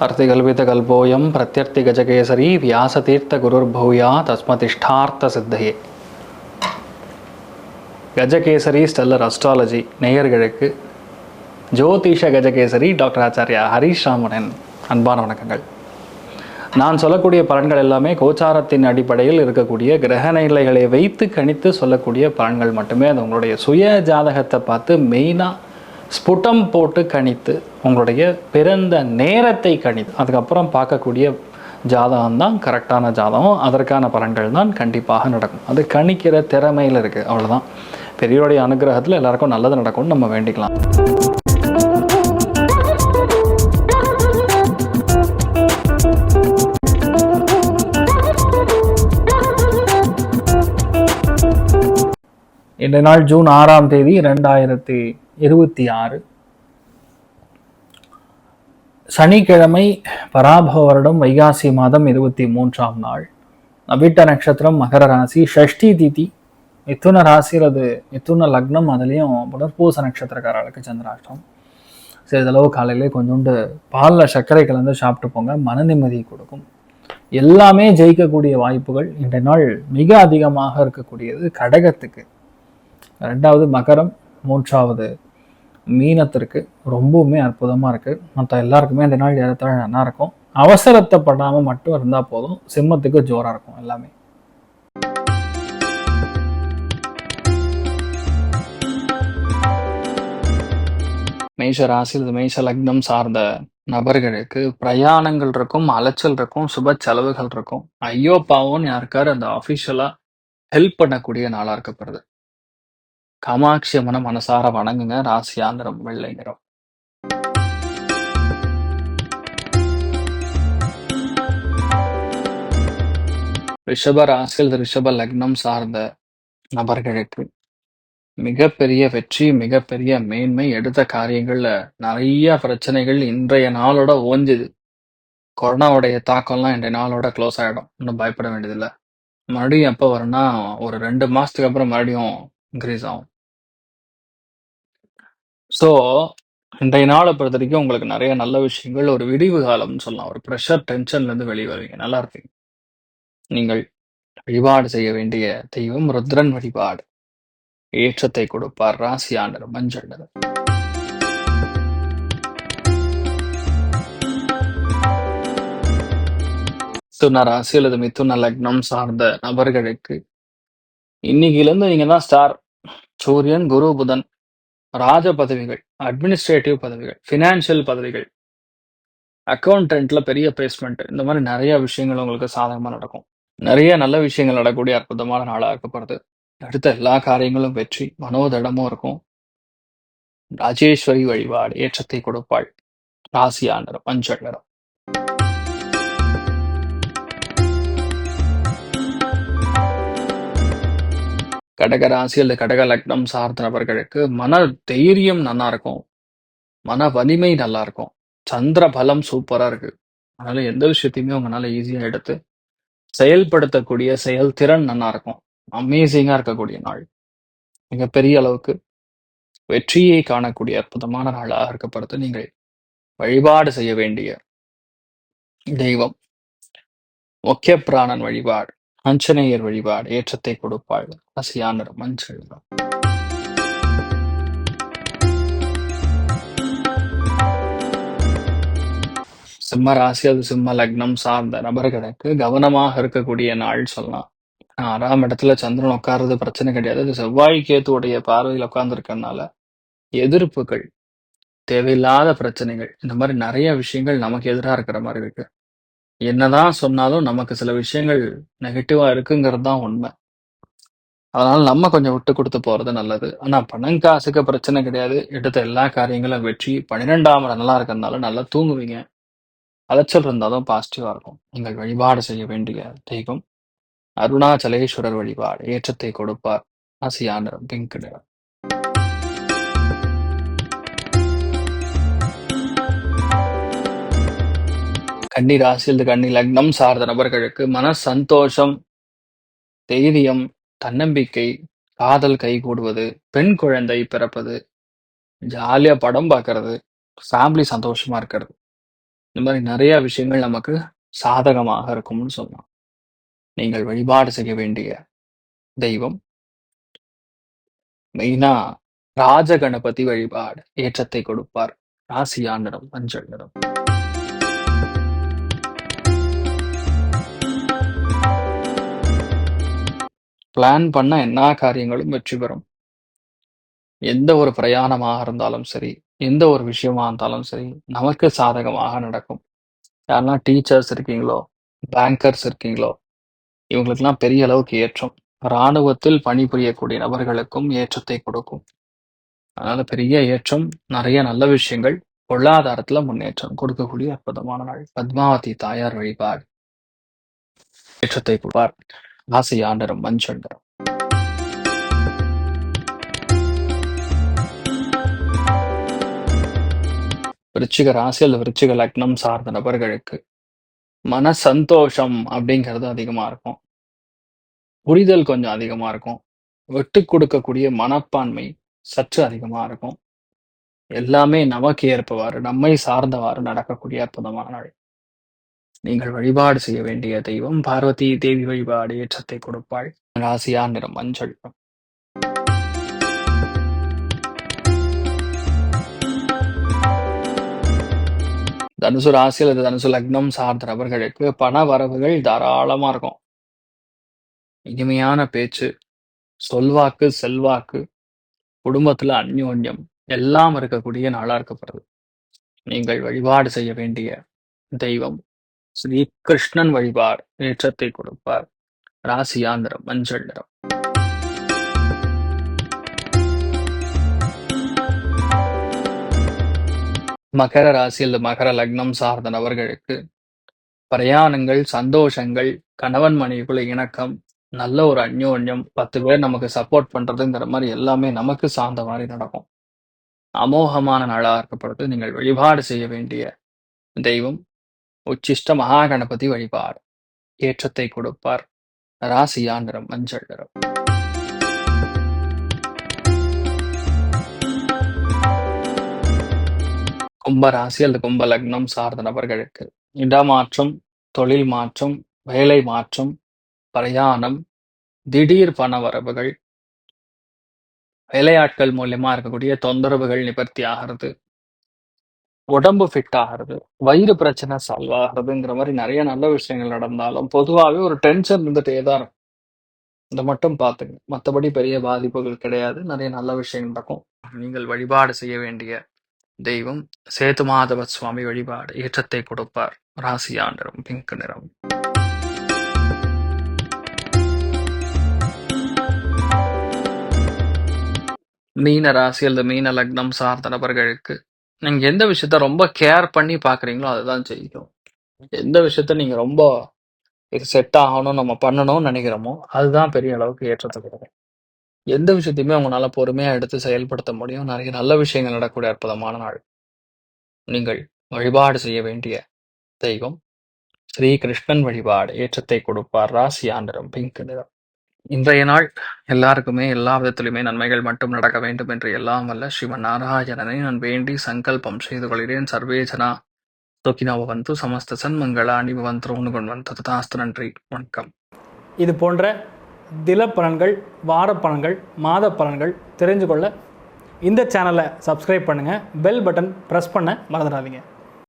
अर्तिकल्पितकल्पोऽयं प्रत्यर्थिगजकेसरी व्यासतीर्थगुरुर्भूया தஸ்மதிஷ்டார்த்த Gajakesari stellar astrology நேயர்களுக்கு ஜோதிஷ Gajakesari doctor Acharya Harish ராமனின் அன்பான வணக்கங்கள். நான் சொல்லக்கூடிய பலன்கள் எல்லாமே கோச்சாரத்தின் அடிப்படையில் இருக்கக்கூடிய கிரக நிலைகளை வைத்து கணித்து சொல்லக்கூடிய பலன்கள் மட்டுமே. அது உங்களுடைய சுய ஜாதகத்தை பார்த்து மெயினாக ஸ்புட்டம் போட்டு கணித்து உங்களுடைய பிறந்த நேரத்தை கணித்து அதுக்கப்புறம் பார்க்கக்கூடிய ஜாதகம் தான் கரெக்டான ஜாதகம். அதற்கான பலன்கள் தான் கண்டிப்பாக நடக்கும். அது கணிக்கிற திறமையில் இருக்குது, அவ்வளோதான். பெரியோருடைய அனுகிரகத்தில் எல்லாருக்கும் நல்லது நடக்கும்னு நம்ம வேண்டிக்கலாம். இன்றைய நாள் ஜூன் 6ஆம் தேதி 2026 சனிக்கிழமை, பராபவ வருடம், வைகாசி மாதம் 23ஆம் நாள். அவிட்ட நட்சத்திரம், மகர ராசி, ஷஷ்டி திதி, மிதுன ராசி அல்லது மிதுன லக்னம். அதுலேயும் புனர்பூச நட்சத்திரக்காரர்களுக்கு சந்திராஷ்டம். சிறிதளவு காலையிலே கொஞ்சோண்டு பாலில் சர்க்கரை கலந்து சாப்பிட்டு போங்க, மன நிம்மதியை கொடுக்கும். எல்லாமே ஜெயிக்கக்கூடிய வாய்ப்புகள் இன்றைய நாள் மிக அதிகமாக இருக்கக்கூடியது கடகத்துக்கு, 2வது மகரம், 3வது மீனத்திற்கு ரொம்பவுமே அற்புதமாக இருக்குது. மற்ற எல்லாருக்குமே இந்த நாள் ஏறத்தாழ நல்லா இருக்கும். அவசரத்தைப்படாமல் மட்டும் இருந்தால் போதும். சிம்மத்துக்கு ஜோராக இருக்கும் எல்லாமே. மேஷ ராசியில் மேஷ லக்னம் சார்ந்த நபர்களுக்கு பிரயாணங்கள் இருக்கும், அலைச்சல் இருக்கும், சுப செலவுகள் இருக்கும். ஐயோ பாவோன்னு யாருக்காரு அந்த ஆஃபீஷியலாக ஹெல்ப் பண்ணக்கூடிய நாளாக இருக்கப்படுது. காமாட்சி அம்மனை மனசார வணங்குங்க. ராசியா நிறம் வெள்ளை நிறம். ரிஷப ராசியில் ரிஷப லக்னம் சார்ந்த நபர்களுக்கு மிகப்பெரிய வெற்றி, மிகப்பெரிய மேன்மை. எடுத்த காரியங்கள்ல நிறைய பிரச்சனைகள் இன்றைய நாளோட ஓஞ்சுது. கொரோனாவுடைய தாக்கம்லாம் இன்றைய நாளோட க்ளோஸ் ஆகிடும். இன்னும் பயப்பட வேண்டியதில்லை. மறுபடியும் எப்போ வரும்னா ஒரு 2 மாதத்துக்கு அப்புறம் மறுபடியும் இன்க்ரீஸ் ஆகும். ஸோ இன்றைய நாளை பொறுத்த வரைக்கும் உங்களுக்கு நிறைய நல்ல விஷயங்கள், ஒரு விடிவு காலம்னு சொல்லலாம். ஒரு ப்ரெஷர் டென்ஷன்லேருந்து வெளியே வருவீங்க, நல்லா இருப்பீங்க. நீங்கள் வழிபாடு செய்ய வேண்டிய தெய்வம் ருத்ரன் வழிபாடு. ஏற்றத்தை கொடுப்பார். ராசி ஆண்டர் மஞ்சள் நிறம். மிதுன ராசி அல்லது மிதுன லக்னம் சார்ந்த நபர்களுக்கு இன்னைக்கிலேருந்து நீங்க தான் ஸ்டார். சூரியன், குரு, புதன், ராஜ பதவிகள், அட்மினிஸ்ட்ரேட்டிவ் பதவிகள், ஃபினான்ஷியல் பதவிகள், அக்கௌண்டன்ட்ல பெரிய பிளேஸ்மெண்ட், இந்த மாதிரி நிறைய விஷயங்கள் உங்களுக்கு சாதகமாக நடக்கும். நிறைய நல்ல விஷயங்கள் நடக்கக்கூடிய அற்புதமான நாளாக இருக்கப்படுது. அடுத்த எல்லா காரியங்களும் வெற்றி, மனோதடமும் இருக்கும். ராஜேஸ்வரி வழிபாடு ஏற்றத்தை கொடுப்பாள். ராசி ஆண்டர் மஞ்சள் நிறம். கடக ராசி அல்லது கடக லக்னம் சார்ந்த நபர்களுக்கு மன தைரியம் நல்லா இருக்கும், மன வலிமை நல்லா இருக்கும். சந்திர பலம் சூப்பரா இருக்கு. அதனால எந்த விஷயத்தையுமே உங்களால ஈஸியா எடுத்து செயல்படுத்தக்கூடிய செயல்திறன் நல்லா இருக்கும். அமேசிங்கா இருக்கக்கூடிய நாள். மிகப்பெரிய அளவுக்கு வெற்றியை காணக்கூடிய அற்புதமான நாளாக இருக்கப்படுது. நீங்கள் வழிபாடு செய்ய வேண்டிய தெய்வம் முக்கிய பிராணன் வழிபாடு, ஆஞ்சநேயர் வழிபாடு ஏற்றத்தை கொடுப்பாள். ராசியான மஞ்சள். சிம்ம ராசி அது சிம்ம லக்னம் சார்ந்த நபர்களுக்கு கவனமாக இருக்கக்கூடிய நாள் சொல்லலாம். 6ஆம் இடத்துல சந்திரன் உட்கார்றது பிரச்சனை கிடையாது. அது செவ்வாய் கேத்துடைய பார்வையில் உட்கார்ந்து இருக்கனால எதிர்ப்புகள், தேவையில்லாத பிரச்சனைகள், இந்த மாதிரி நிறைய விஷயங்கள் நமக்கு எதிராக இருக்கிற மாதிரி இருக்கு. என்னதான் சொன்னாலும் நமக்கு சில விஷயங்கள் நெகட்டிவா இருக்குங்கிறது தான் உண்மை. அதனால நம்ம கொஞ்சம் விட்டு கொடுத்து போறது நல்லது. ஆனா பணம் காசுக்கு பிரச்சனை கிடையாது. எடுத்த எல்லா காரியங்களும் வெற்றி. 12ஆம் இடம் நல்லா இருக்கிறதுனால நல்லா தூங்குவீங்க. அலைச்சல் இருந்தாலும் பாசிட்டிவா இருக்கும். நீங்கள் வழிபாடு செய்ய வேண்டிய தெய்வம் அருணாச்சலேஸ்வரர் வழிபாடு ஏற்றத்தை கொடுப்பார். ராசியான நிறம் பிங்க் நிறம். கன்னி ராசியில் கன்னி லக்னம் சார்ந்த நபர்களுக்கு மன சந்தோஷம், தைரியம், தன்னம்பிக்கை, காதல் கைகூடுவது, பெண் குழந்தை பிறப்பது, ஜாலியா படம் பார்க்கறது, ஃபேமிலி சந்தோஷமா இருக்கிறது, இந்த மாதிரி நிறைய விஷயங்கள் நமக்கு சாதகமாக இருக்கும்னு சொல்லலாம். நீங்கள் வழிபாடு செய்ய வேண்டிய தெய்வம் மெயினா ராஜகணபதி வழிபாடு ஏற்றத்தை கொடுப்பார். ராசியா நிறம் மஞ்சள் நிறம். பிளான் பண்ண எல்லா காரியங்களும் வெற்றி பெறும். எந்த ஒரு பிரயாணமாக இருந்தாலும் சரி, எந்த ஒரு விஷயமா இருந்தாலும் சரி, நமக்கு சாதகமாக நடக்கும். யாரெல்லாம் டீச்சர்ஸ் இருக்கீங்களோ, பேங்கர்ஸ் இருக்கீங்களோ, இவங்களுக்கெல்லாம் பெரிய அளவுக்கு ஏற்றம். இராணுவத்தில் பணிபுரியக்கூடிய நபர்களுக்கும் ஏற்றத்தை கொடுக்கும். அதனால பெரிய ஏற்றம், நிறைய நல்ல விஷயங்கள், பொருளாதாரத்துல முன்னேற்றம் கொடுக்கக்கூடிய அற்புதமான நாள். பத்மாவதி தாயார் வழிபாடு ஏற்றத்தை கொடுப்பார். ராசியா நிறம் மஞ்சள் நிறம். விருச்சிக ராசி அல்லது விருச்சிக லக்னம் சார்ந்த நபர்களுக்கு மன சந்தோஷம் அப்படிங்கிறது அதிகமா இருக்கும். புரிதல் கொஞ்சம் அதிகமா இருக்கும். விட்டு கொடுக்கக்கூடிய மனப்பான்மை சற்று அதிகமா இருக்கும். எல்லாமே நமக்கு ஏற்பவாறு, நம்மை சார்ந்தவாறு நடக்கக்கூடிய அற்புதமான நாள். நீங்கள் வழிபாடு செய்ய வேண்டிய தெய்வம் பார்வதி தேவி வழிபாடு ஏற்றத்தை கொடுப்பாள். ராசியா நிறம் மஞ்சள். தனுசு ராசி அல்லது தனுசு லக்னம் சார்ந்த நபர்களுக்கு பண வரவுகள் தாராளமா இருக்கும். இனிமையான பேச்சு, சொல்வாக்கு, செல்வாக்கு, குடும்பத்துல அந்யோன்யம் எல்லாம் இருக்கக்கூடிய நாளா இருக்கப்படுது. நீங்கள் வழிபாடு செய்ய வேண்டிய தெய்வம் ஸ்ரீ கிருஷ்ணன் வழிபாடு ஏற்றத்தை கொடுப்பார். ராசியா நிறம் மஞ்சள் நிறம். மகர ராசி அல்லது மகர லக்னம் சார்ந்த நபர்களுக்கு பிரயாணங்கள், சந்தோஷங்கள், கணவன் மனைவிக்குள்ள இணக்கம், நல்ல ஒரு அந்யோன்யம், 10 பேர் நமக்கு சப்போர்ட் பண்றதுங்கிற மாதிரி எல்லாமே நமக்கு சார்ந்த மாதிரி நடக்கும். அமோகமான நாளா இருக்கப்படுது. நீங்கள் வழிபாடு செய்ய வேண்டிய தெய்வம் உச்சிஷ்ட மகா கணபதி வழிபாடு ஏற்றத்தை கொடுப்பார். ராசியா நிறம் மஞ்சள் நிறம். கும்ப ராசி அல்லது கும்ப லக்னம் சார்ந்த நபர்களுக்கு இடமாற்றம், தொழில் மாற்றம், வேலை மாற்றம், பிரயாணம், திடீர் பண வரவுகள், வேலையாட்கள் மூலியமா இருக்கக்கூடிய தொந்தரவுகள் நிவர்த்தி ஆகிறது, உடம்பு ஃபிட் ஆகிறது, வயிறு பிரச்சனை சால்வ் ஆகுறதுங்கிற மாதிரி நிறைய நல்ல விஷயங்கள் நடந்தாலும் பொதுவாகவே ஒரு டென்ஷன் இருந்துட்டே தான் இருக்கும். இதை மட்டும் பார்த்துங்க. மற்றபடி பெரிய பாதிப்புகள் கிடையாது. நிறைய நல்ல விஷயங்கள் நடக்கும். நீங்கள் வழிபாடு செய்ய வேண்டிய தெய்வம் சேது மாதவ சுவாமி வழிபாடு ஏற்றத்தை கொடுப்பார். ராசியா நிறம் பிங்க் நிறம். மீன ராசி அல்லது மீன லக்னம் சார்ந்த நபர்களுக்கு நீங்க எந்த விஷயத்த ரொம்ப கேர் பண்ணி பாக்குறீங்களோ அதுதான் செய்யும். எந்த விஷயத்த நீங்க ரொம்ப இது செட் ஆகணும், நம்ம பண்ணணும்னு நினைக்கிறோமோ அதுதான் பெரிய அளவுக்கு ஏற்றத்தை கொடுக்கும். எந்த விஷயத்தையுமே உங்களால பொறுமையா எடுத்து செயல்படுத்த முடியும். நிறைய நல்ல விஷயங்கள் நடக்கக்கூடிய அற்புதமான நாள். நீங்கள் வழிபாடு செய்ய வேண்டிய தெய்வம் ஸ்ரீ கிருஷ்ணன் வழிபாடு ஏற்றத்தை கொடுப்பார். ராசியா நிறம் பிங்க் நிறம். இன்றைய நாள் எல்லாருக்குமே எல்லா விதத்திலுமே நன்மைகள் மட்டும் நடக்க வேண்டும் என்று எல்லாம் வல்ல ஸ்ரீமன் நாராயணனை நான் வேண்டி சங்கல்பம் செய்து கொள்கிறேன். சர்வேஜனா சுகினோ பவந்து சமஸ்த சன்மங்களானி பவந்து கொண்டு ததாஸ்து. நன்றி, வணக்கம். இது போன்ற தில பலன்கள், வார பலன்கள், மாத பலன்கள் தெரிஞ்சு கொள்ள இந்த சேனலை சப்ஸ்கிரைப் பண்ணுங்கள். பெல் பட்டன் ப்ரெஸ் பண்ண மறந்துடாதீங்க.